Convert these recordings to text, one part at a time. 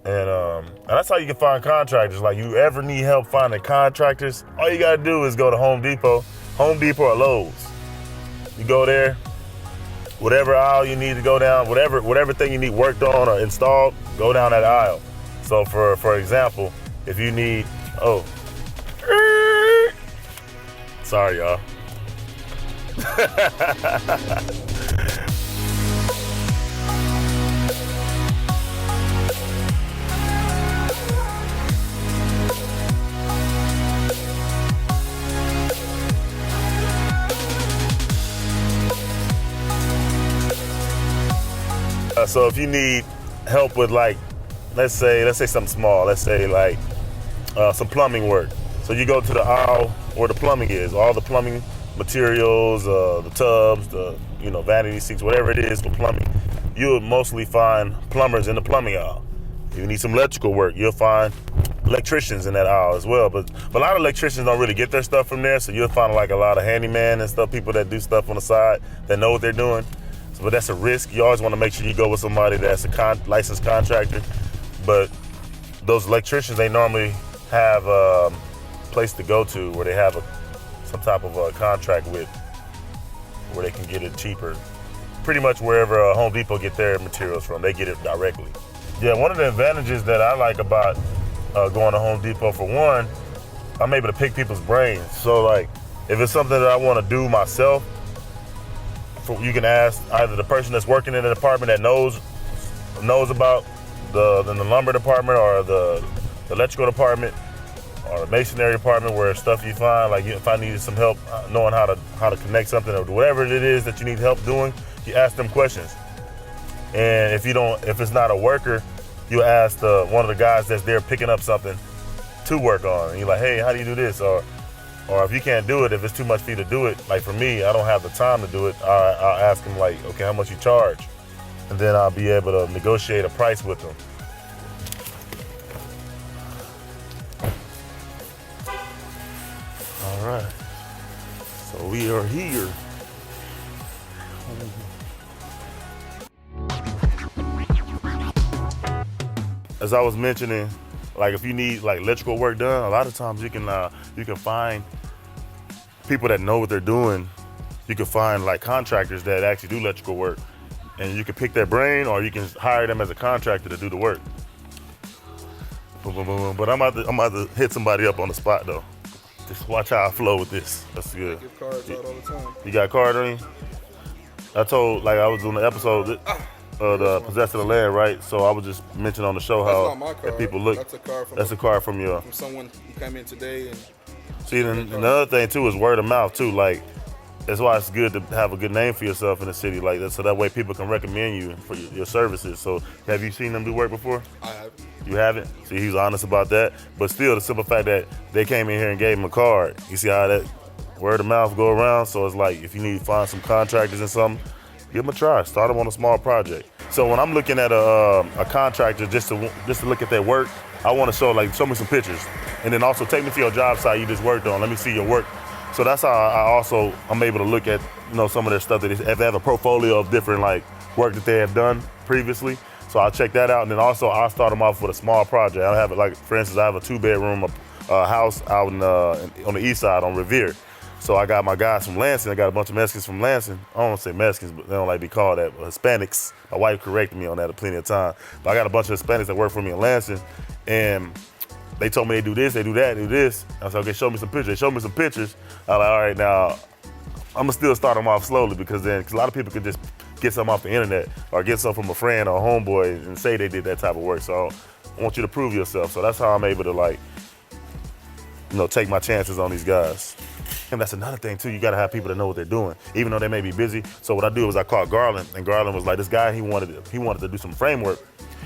And that's how you can find contractors. Like, you ever need help finding contractors, all you gotta do is go to Home Depot or Lowe's. You go there, whatever aisle you need to go down, whatever thing you need worked on or installed, go down that aisle. So for example, if you need, sorry y'all. So if you need help with, like, let's say something small, let's say like some plumbing work. So you go to the aisle where the plumbing is, all the plumbing materials, the tubs, the vanity sinks, whatever it is for plumbing. You'll mostly find plumbers in the plumbing aisle. If you need some electrical work, you'll find electricians in that aisle as well. But a lot of electricians don't really get their stuff from there, so you'll find like a lot of handyman and stuff, people that do stuff on the side that know what they're doing. But that's a risk. You always want to make sure you go with somebody that's a licensed contractor. But those electricians, they normally have a place to go to where they have some type of a contract with, where they can get it cheaper. Pretty much wherever Home Depot get their materials from, they get it directly. Yeah, one of the advantages that I like about going to Home Depot, for one, I'm able to pick people's brains. So like, if it's something that I want to do myself, you can ask either the person that's working in the department that knows about the lumber department, or the electrical department, or the masonry department, where stuff you find, like if I needed some help knowing how to connect something or whatever it is that you need help doing, you ask them questions. And if it's not a worker, you ask one of the guys that's there picking up something to work on. And you're like, hey, how do you do this? Or if you can't do it, if it's too much for you to do it, like for me, I don't have the time to do it, I'll ask them like, okay, how much you charge? And then I'll be able to negotiate a price with them. All right, so we are here. As I was mentioning, like if you need like electrical work done, a lot of times you can find people that know what they're doing. You can find like contractors that actually do electrical work, and you can pick their brain, or you can hire them as a contractor to do the work. Boom, boom, boom, boom. But I'm about to hit somebody up on the spot though. Just watch how I flow with this. That's good. I give cards out all the time. You got a card on you? I told, like I was doing the episode of the Possessing the Land, right? So I was just mentioning on the show That's how not my card. that people look. That's a card from your. From someone who came in today. And see, and another thing too is word of mouth too. Like, that's why it's good to have a good name for yourself in the city, like that, so that way people can recommend you for your services. So have you seen them do work before? I haven't. You haven't? See, he was honest about that. But still, the simple fact that they came in here and gave him a card, you see how that word of mouth go around? So it's like, if you need to find some contractors and something, give them a try. Start them on a small project. So when I'm looking at a contractor just to look at their work, I want to show me some pictures, and then also take me to your job site you just worked on. Let me see your work. So that's how I'm able to look at some of their stuff, that if they have a portfolio of different like work that they have done previously. So I'll check that out, and then also I'll start them off with a small project. I have it, like for instance, I have a 2-bedroom house out on the east side on Revere. So I got my guys from Lansing. I got a bunch of Mexicans from Lansing. I don't want to say Mexicans, but they don't like to be called that. Hispanics. My wife corrected me on that plenty of time. But I got a bunch of Hispanics that work for me in Lansing, and they told me they do this, they do that, they do this. I said, okay, show me some pictures. They showed me some pictures. I was like, all right, now I'm gonna still start them off slowly, because a lot of people could just get something off the internet or get something from a friend or a homeboy and say they did that type of work. So I want you to prove yourself. So that's how I'm able to take my chances on these guys. And that's another thing too, you gotta have people that know what they're doing, even though they may be busy. So what I do is I called Garland, and Garland was like, this guy, he wanted to do some framework.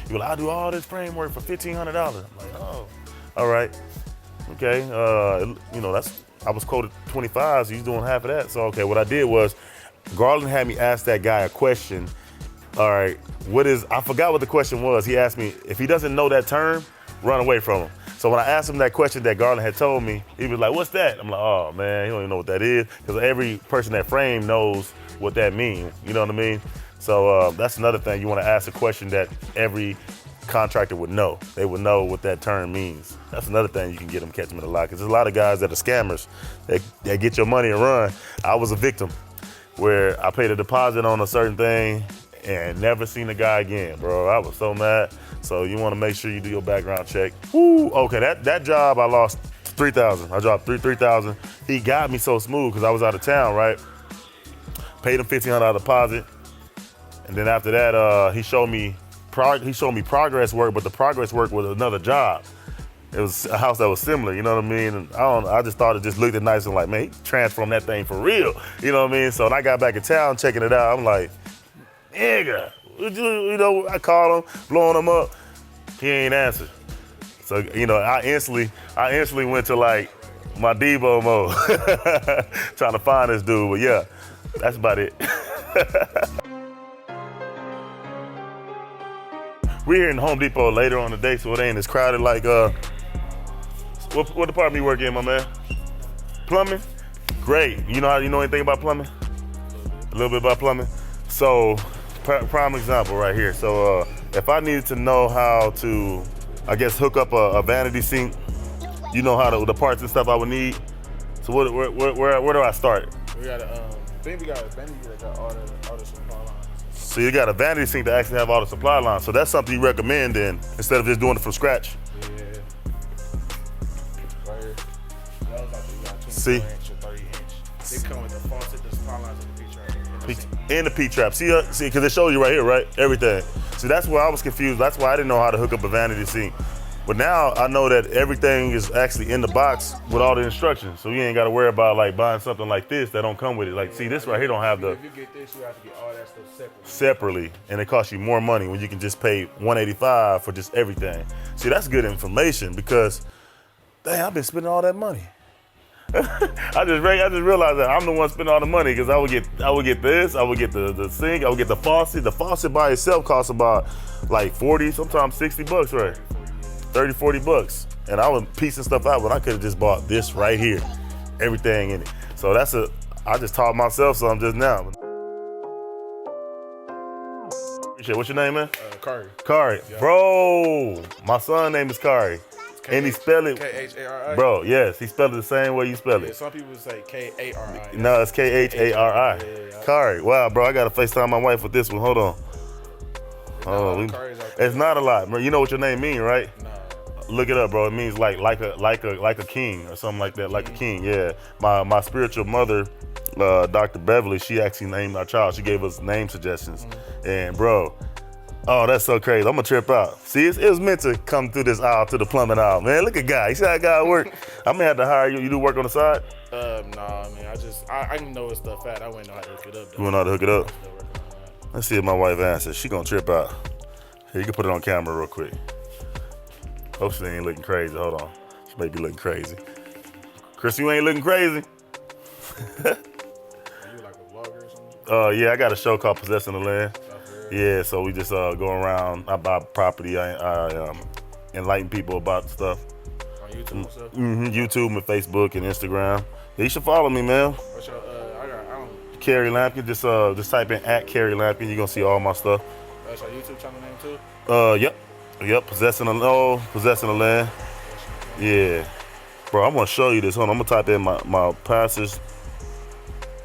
He was like, I'll do all this framework for $1,500. I'm like, oh, all right, okay. I was quoted 25, so he's doing half of that. So okay, what I did was, Garland had me ask that guy a question. All right, I forgot what the question was. He asked me, if he doesn't know that term, run away from him. So when I asked him that question that Garland had told me, he was like, what's that? I'm like, oh man, he don't even know what that is. Because every person that framed knows what that means, you know what I mean? So that's another thing, you want to ask a question that every contractor would know. They would know what that term means. That's another thing you can get them, catch them in a lie. Because there's a lot of guys that are scammers. They get your money and run. I was a victim where I paid a deposit on a certain thing and never seen the guy again, bro. I was so mad. So you want to make sure you do your background check. Woo, okay, that job I lost $3,000. I dropped $3,000. He got me so smooth because I was out of town, right? Paid him $1,500 deposit, and then after that, he showed me progress work, but the progress work was another job. It was a house that was similar, you know what I mean? And I just thought it just looked nice and like, man, he transformed that thing for real, you know what I mean? So when I got back in town checking it out, I'm like, nigga, you know, I called him, blowing him up, he ain't answered. So, you know, I instantly went to like my Devo mode, trying to find this dude, but yeah, that's about it. We're here in Home Depot later on the day, so it ain't as crowded like, what department you work in, my man? Plumbing? Great. You know anything about plumbing? A little bit about plumbing? So, prime example right here. So, if I needed to know how to, I guess, hook up a vanity sink, you know how the parts and stuff I would need. So where do I start? We got a vanity that got all the supply lines. So you got a vanity sink to actually have all the supply lines. So that's something you recommend then, instead of just doing it from scratch. Yeah. Right here. That was like you got 24 See? inch or 30 inch. They come with the faucet, the supply lines, and the P-trap. In the P-trap. See, because it shows you right here, right? Everything. See, that's where I was confused. That's why I didn't know how to hook up a vanity sink. But now I know that everything is actually in the box with all the instructions. So you ain't got to worry about like buying something like this that don't come with it. Like, see, this right here don't have the. If you get this, you have to get all that stuff separately, and it costs you more money when you can just pay $185 for just everything. See, that's good information because, dang, I've been spending all that money. I just realized that I'm the one spending all the money because I would get this, I would get the sink, I would get the faucet. The faucet by itself costs about like 40, sometimes $60, right? 30, 40 bucks. And I was piecing stuff out when I could have just bought this right here, everything in it. So I just taught myself something just now. What's your name, man? Kari. Kari. Yeah. Bro, my son's name is Kari. And he spelled it. K-H-A-R-I? Bro, yes, he spelled it the same way you spell it. Yeah, some people say K-A-R-I. No, it's K-H-A-R-I. Yeah. Kari. Wow, bro, I got to FaceTime my wife with this one. Hold on. It's not a lot. You know what your name mean, right? No. Look it up, bro. It means like a king or something like that, like a king. Yeah. My spiritual mother, Dr. Beverly, she actually named our child. She gave us name suggestions. And bro, oh, that's so crazy. I'm gonna trip out. See, it was meant to come through this aisle to the plumbing aisle, man. Look at guy. You see how guy work? I'm gonna have to hire you. You do work on the side? Nah, man. I didn't know it's stuff fat. I wouldn't know how to hook it up, though. You wouldn't know how to hook it up? Let's see if my wife answers. She gonna trip out. Here, you can put it on camera real quick. Hope she ain't looking crazy. Hold on. She may be looking crazy. Chris, you ain't looking crazy. You like a vlogger or something? Yeah, I got a show called Possessing the Land. Yeah, so we just go around. I buy property. I enlighten people about stuff. On YouTube and stuff? YouTube and Facebook and Instagram. Yeah, you should follow me, man. What's your, I don't... Kerry Lampkin. Just type in @Kerry Lampkin. You're gonna see all my stuff. That's your YouTube channel name too? Yep. Possessing the Land. Yeah, bro. I'm gonna show you this. Hold on. I'm gonna type in my pastors,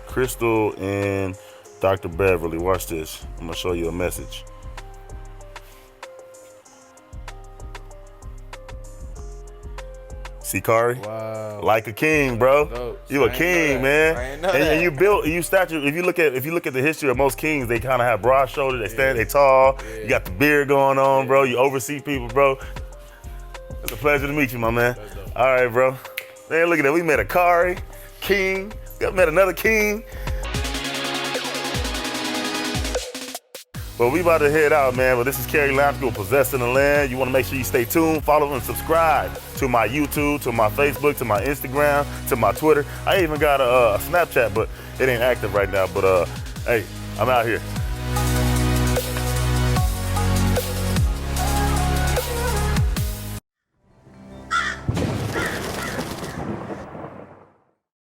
Crystal and Dr. Beverly. Watch this. I'm gonna show you a message. See, Kari? Wow. Like a king, bro. Dope. You a king, man. I ain't know that. And you statue. If you look at the history of most kings, they kind of have broad shoulders. They tall. Yeah. You got the beard going on, bro. You oversee people, bro. It's a pleasure to meet you, my man. All right, bro. Man, look at that. We met a Kari, king. We met another king. But we about to head out, man. But this is Kerry Lampkin with Possessing the Land. You want to make sure you stay tuned, follow and subscribe to my YouTube, to my Facebook, to my Instagram, to my Twitter. I even got a Snapchat, but it ain't active right now. But hey, I'm out here.